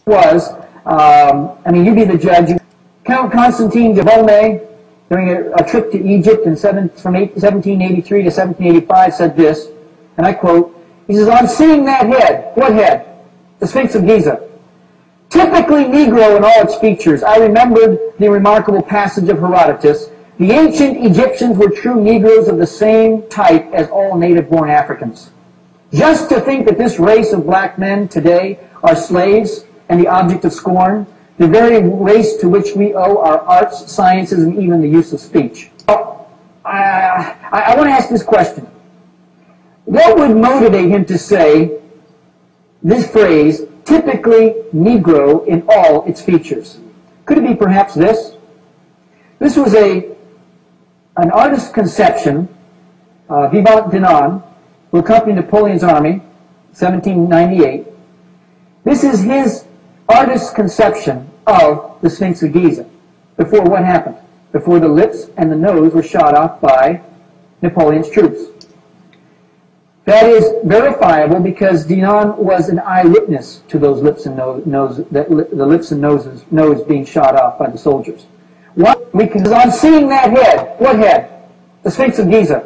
was, you be the judge. Count Constantine de Beaumont, during a trip to Egypt from 1783 to 1785, said this, and I quote, he says, "On seeing that head," what head? The Sphinx of Giza. "Typically Negro in all its features, I remembered the remarkable passage of Herodotus, the ancient Egyptians were true Negroes of the same type as all native-born Africans. Just to think that this race of black men today are slaves and the object of scorn, the very race to which we owe our arts, sciences, and even the use of speech." I want to ask this question. What would motivate him to say this phrase, typically Negro in all its features? Could it be perhaps this? This was an artist's conception, Vivant Dinan, who accompanied Napoleon's army, 1798. This is his artist's conception of the Sphinx of Giza. Before what happened? Before the lips and the nose were shot off by Napoleon's troops. That is verifiable because Dinan was an eyewitness to those lips and the lips and nose being shot off by the soldiers. On seeing that head, what head? The Sphinx of Giza.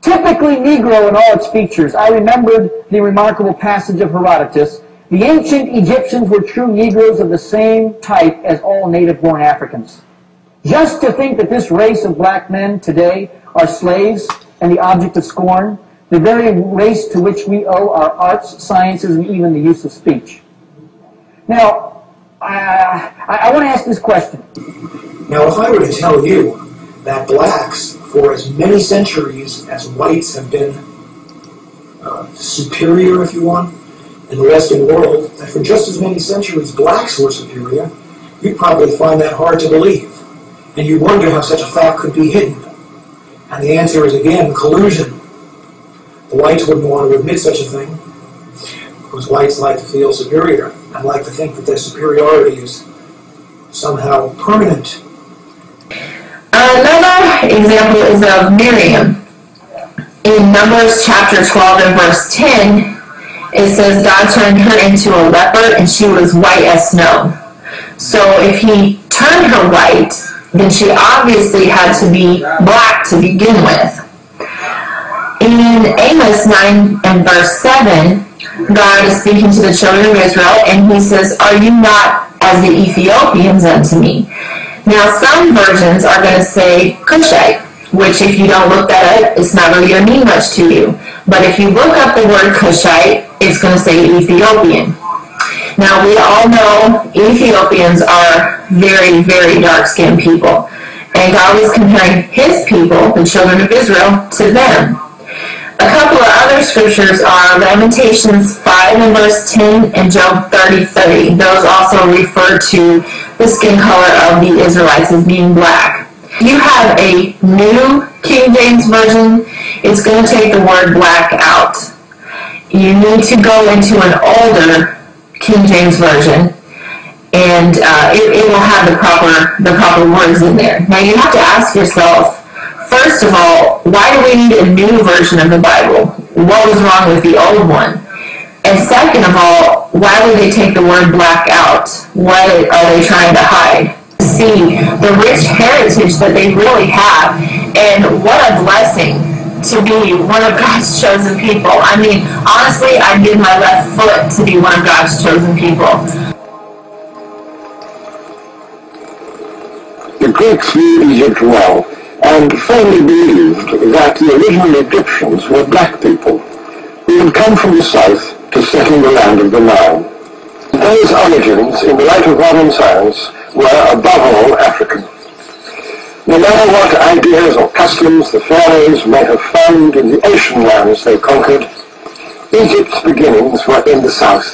Typically Negro in all its features, I remembered the remarkable passage of Herodotus, the ancient Egyptians were true Negroes of the same type as all native-born Africans. Just to think that this race of black men today are slaves and the object of scorn, the very race to which we owe our arts, sciences, and even the use of speech. Now, I want to ask this question. Now, if I were to tell you that blacks, for as many centuries as whites have been superior, if you want, in the Western world, that for just as many centuries blacks were superior, you'd probably find that hard to believe. And you'd wonder how such a fact could be hidden. And the answer is, again, collusion. The whites wouldn't want to admit such a thing, because whites like to feel superior and like to think that their superiority is somehow permanent. Another example is of Miriam. In Numbers chapter 12 and verse 10, it says God turned her into a leopard and she was white as snow. So if he turned her white, then she obviously had to be black to begin with. In Amos 9 and verse 7, God is speaking to the children of Israel, and he says, "Are you not as the Ethiopians unto me?" Now, some versions are going to say Cushite, which if you don't look that up, it's not really going to mean much to you. But if you look up the word Cushite, it's going to say Ethiopian. Now, we all know Ethiopians are very, very dark-skinned people. And God was comparing his people, the children of Israel, to them. A couple of other scriptures are Lamentations 5 and verse 10 and Job 30:30. Those also refer to the skin color of the Israelites as being black. You have a new King James Version, it's going to take the word black out. You need to go into an older King James Version, and it will have the proper words in there. Now you have to ask yourself, first of all, why do we need a new version of the Bible? What was wrong with the old one? And second of all, why would they take the word black out? What are they trying to hide? See the rich heritage that they really have, and what a blessing to be one of God's chosen people. I mean, honestly, I'd give my left foot to be one of God's chosen people. The Greeks knew Egypt well, and firmly believed that the original Egyptians were black people who had come from the south to settle the land of the Nile. Those origins, in the light of modern science, were above all African. No matter what ideas or customs the pharaohs may have found in the ocean lands they conquered, Egypt's beginnings were in the south,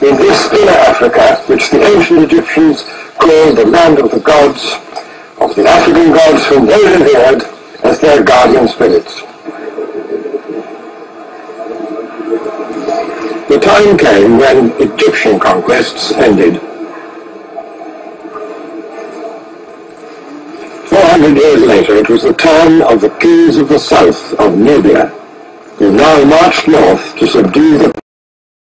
in this inner Africa which the ancient Egyptians called the land of the gods, of the African gods whom they revered as their guardian spirits. The time came when Egyptian conquests ended. 400 years later, it was the turn of the kings of the south of Nubia, who now marched north to subdue the